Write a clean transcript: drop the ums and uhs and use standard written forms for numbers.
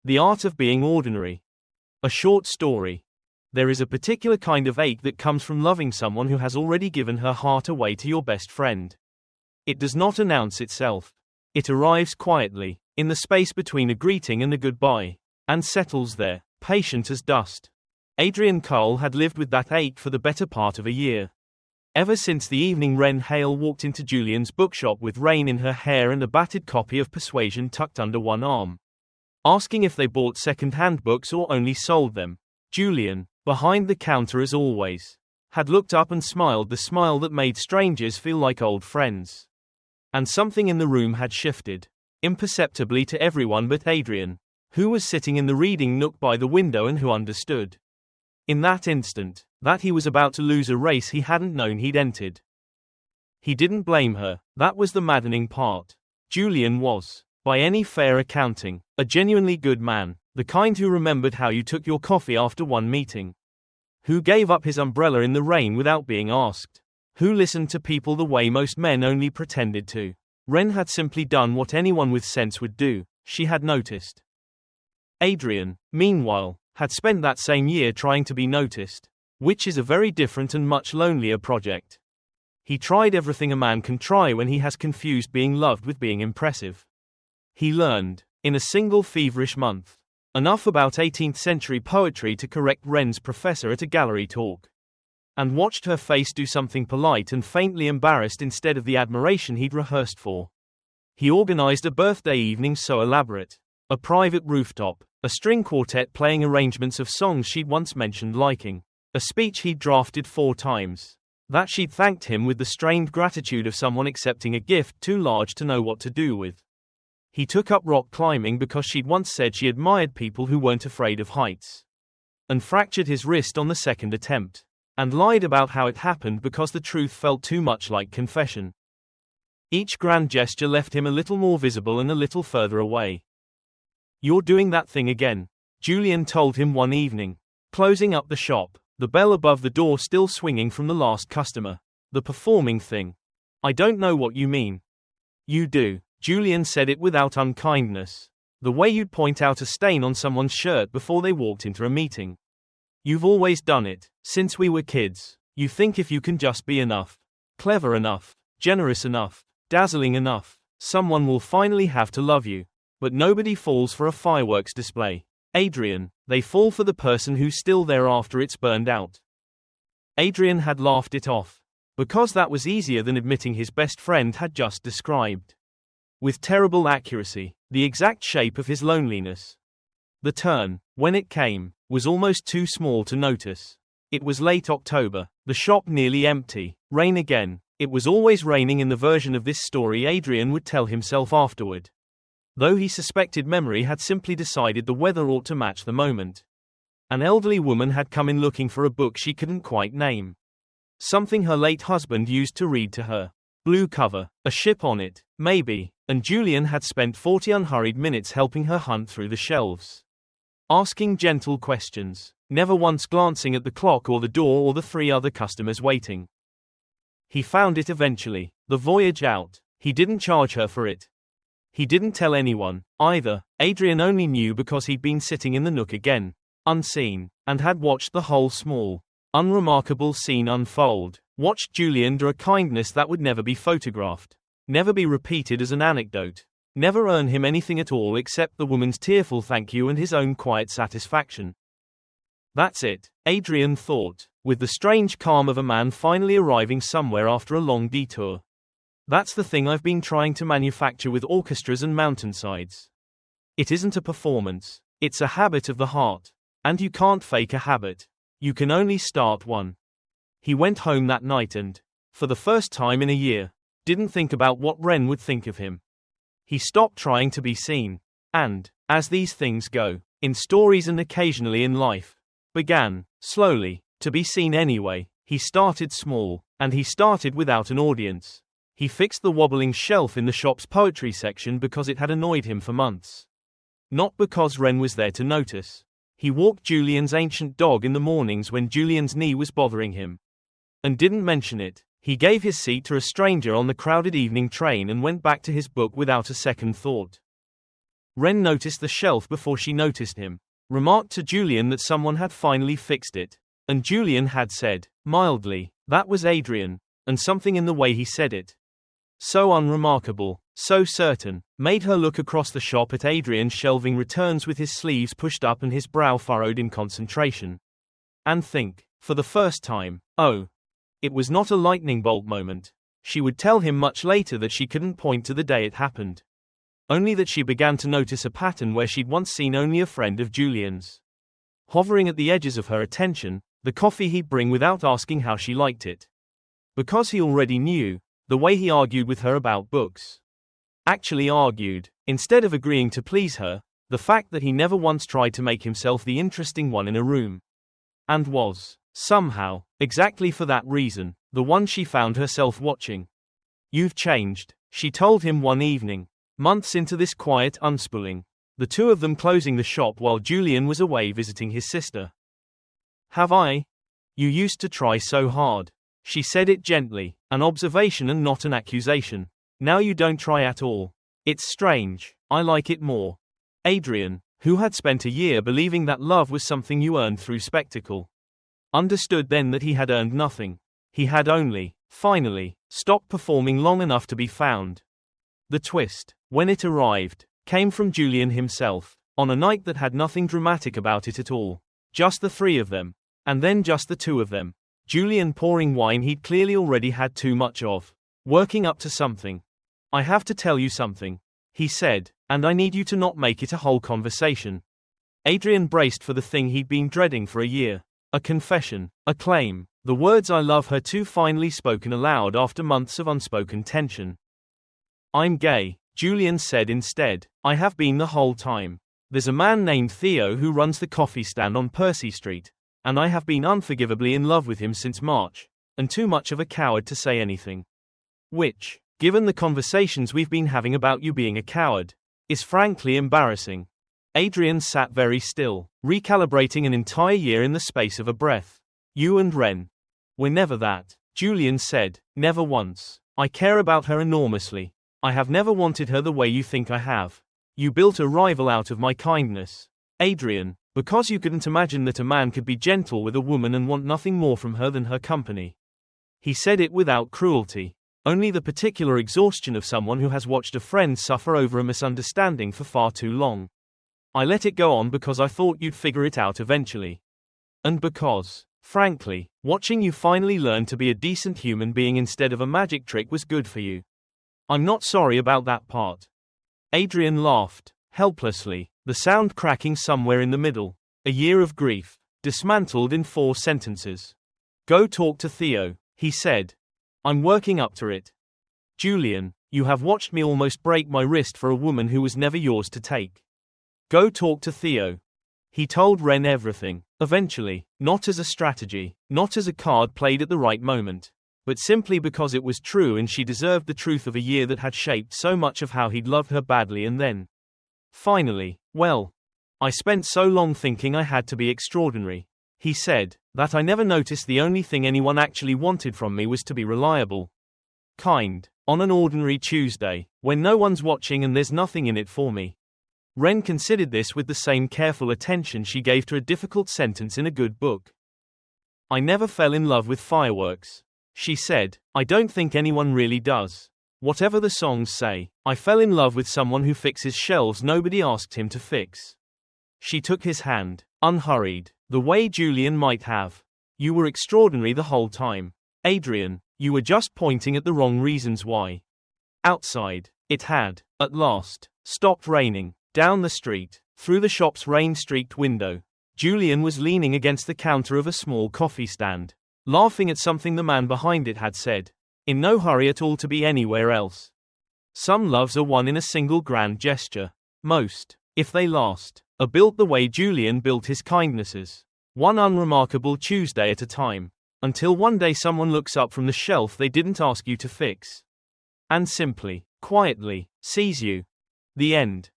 The Art of Being Ordinary. A short story. There is a particular kind of ache that comes from loving someone who has already given her heart away to your best friend. It does not announce itself. It arrives quietly, in the space between a greeting and a goodbye, and settles there, patient as dust. Adrian Cole had lived with that ache for the better part of a year. Ever since the evening Wren Hale walked into Julian's bookshop with rain in her hair and a battered copy of Persuasion tucked under one arm, asking if they bought second-hand books or only sold them. Julian, behind the counter as always, had looked up and smiled the smile that made strangers feel like old friends. And something in the room had shifted, imperceptibly to everyone but Adrian, who was sitting in the reading nook by the window and who understood, in that instant, that he was about to lose a race he hadn't known he'd entered. He didn't blame her, that was the maddening part. Julian was, by any fair accounting, a genuinely good man, the kind who remembered how you took your coffee after one meeting, who gave up his umbrella in the rain without being asked, who listened to people the way most men only pretended to. Wren had simply done what anyone with sense would do, she had noticed. Adrian, meanwhile, had spent that same year trying to be noticed, which is a very different and much lonelier project. He tried everything a man can try when he has confused being loved with being impressive. He learned, in a single feverish month, enough about 18th century poetry to correct Wren's professor at a gallery talk, and watched her face do something polite and faintly embarrassed instead of the admiration he'd rehearsed for. He organized a birthday evening so elaborate, a private rooftop, a string quartet playing arrangements of songs she'd once mentioned liking, a speech he'd drafted 4 times, that she'd thanked him with the strained gratitude of someone accepting a gift too large to know what to do with. He took up rock climbing because she'd once said she admired people who weren't afraid of heights, and fractured his wrist on the second attempt, and lied about how it happened because the truth felt too much like confession. Each grand gesture left him a little more visible and a little further away. "You're doing that thing again," Julian told him one evening, closing up the shop, the bell above the door still swinging from the last customer. "The performing thing. I don't know what you mean." "You do." Julian said it without unkindness. "The way you'd point out a stain on someone's shirt before they walked into a meeting. You've always done it, since we were kids. You think if you can just be enough, clever enough, generous enough, dazzling enough, someone will finally have to love you. But nobody falls for a fireworks display, Adrian, they fall for the person who's still there after it's burned out." Adrian had laughed it off, because that was easier than admitting his best friend had just described, with terrible accuracy, the exact shape of his loneliness. The turn, when it came, was almost too small to notice. It was late October, the shop nearly empty, rain again. It was always raining in the version of this story Adrian would tell himself afterward, though he suspected memory had simply decided the weather ought to match the moment. An elderly woman had come in looking for a book she couldn't quite name, something her late husband used to read to her. Blue cover, a ship on it, maybe, and Julian had spent 40 unhurried minutes helping her hunt through the shelves, asking gentle questions, never once glancing at the clock or the door or the 3 other customers waiting. He found it eventually, The Voyage Out. He didn't charge her for it. He didn't tell anyone, either. Adrian only knew because he'd been sitting in the nook again, unseen, and had watched the whole small, unremarkable scene unfold, watched Julian do a kindness that would never be photographed, never be repeated as an anecdote, never earn him anything at all except the woman's tearful thank you and his own quiet satisfaction. That's it, Adrian thought, with the strange calm of a man finally arriving somewhere after a long detour. That's the thing I've been trying to manufacture with orchestras and mountainsides. It isn't a performance, it's a habit of the heart. And you can't fake a habit. You can only start one. He went home that night and, for the first time in a year, didn't think about what Wren would think of him. He stopped trying to be seen, and, as these things go, in stories and occasionally in life, began, slowly, to be seen anyway. He started small, and he started without an audience. He fixed the wobbling shelf in the shop's poetry section because it had annoyed him for months, not because Wren was there to notice. He walked Julian's ancient dog in the mornings when Julian's knee was bothering him, and didn't mention it. He gave his seat to a stranger on the crowded evening train and went back to his book without a second thought. Wren noticed the shelf before she noticed him, remarked to Julian that someone had finally fixed it, and Julian had said, mildly, that was Adrian, and something in the way he said it, so unremarkable, so certain, made her look across the shop at Adrian's shelving returns with his sleeves pushed up and his brow furrowed in concentration. And think, for the first time, oh, it was not a lightning bolt moment. She would tell him much later that she couldn't point to the day it happened. Only that she began to notice a pattern where she'd once seen only a friend of Julian's. Hovering at the edges of her attention, the coffee he'd bring without asking how she liked it. Because he already knew, the way he argued with her about books. Actually argued, instead of agreeing to please her, the fact that he never once tried to make himself the interesting one in a room. And was, somehow, exactly for that reason, the one she found herself watching. You've changed, she told him one evening, months into this quiet unspooling, the two of them closing the shop while Julian was away visiting his sister. Have I? You used to try so hard. She said it gently, an observation and not an accusation. Now you don't try at all. It's strange, I like it more. Adrian, who had spent a year believing that love was something you earned through spectacle, understood then that he had earned nothing. He had only, finally, stopped performing long enough to be found. The twist, when it arrived, came from Julian himself, on a night that had nothing dramatic about it at all. Just the three of them, and then just the two of them. Julian pouring wine he'd clearly already had too much of. Working up to something. I have to tell you something, he said, and I need you to not make it a whole conversation. Adrian braced for the thing he'd been dreading for a year. A confession, a claim, the words I love her too finally spoken aloud after months of unspoken tension. I'm gay, Julian said instead. I have been the whole time. There's a man named Theo who runs the coffee stand on Percy Street. And I have been unforgivably in love with him since March, and too much of a coward to say anything. Which, given the conversations we've been having about you being a coward, is frankly embarrassing. Adrian sat very still, recalibrating an entire year in the space of a breath. You and Wren. We're never that, Julian said, never once. I care about her enormously. I have never wanted her the way you think I have. You built a rival out of my kindness. Adrian. Because you couldn't imagine that a man could be gentle with a woman and want nothing more from her than her company. He said it without cruelty. Only the particular exhaustion of someone who has watched a friend suffer over a misunderstanding for far too long. I let it go on because I thought you'd figure it out eventually. And because, frankly, watching you finally learn to be a decent human being instead of a magic trick was good for you. I'm not sorry about that part. Adrian laughed, helplessly. The sound cracking somewhere in the middle. A year of grief, dismantled in 4 sentences. Go talk to Theo, he said. I'm working up to it. Julian, you have watched me almost break my wrist for a woman who was never yours to take. Go talk to Theo. He told Wren everything, eventually, not as a strategy, not as a card played at the right moment, but simply because it was true and she deserved the truth of a year that had shaped so much of how he'd loved her badly and then. Finally, well, I spent so long thinking I had to be extraordinary, he said, that I never noticed the only thing anyone actually wanted from me was to be reliable. Kind, on an ordinary Tuesday, when no one's watching and there's nothing in it for me. Wren considered this with the same careful attention she gave to a difficult sentence in a good book. I never fell in love with fireworks, she said. I don't think anyone really does. Whatever the songs say, I fell in love with someone who fixes shelves nobody asked him to fix. She took his hand, unhurried, the way Julian might have. You were extraordinary the whole time. Adrian, you were just pointing at the wrong reasons why. Outside, it had, at last, stopped raining. Down the street, through the shop's rain-streaked window, Julian was leaning against the counter of a small coffee stand, laughing at something the man behind it had said. In no hurry at all to be anywhere else. Some loves are won in a single grand gesture. Most, if they last, are built the way Julian built his kindnesses. One unremarkable Tuesday at a time. Until one day someone looks up from the shelf they didn't ask you to fix. And simply, quietly, sees you. The end.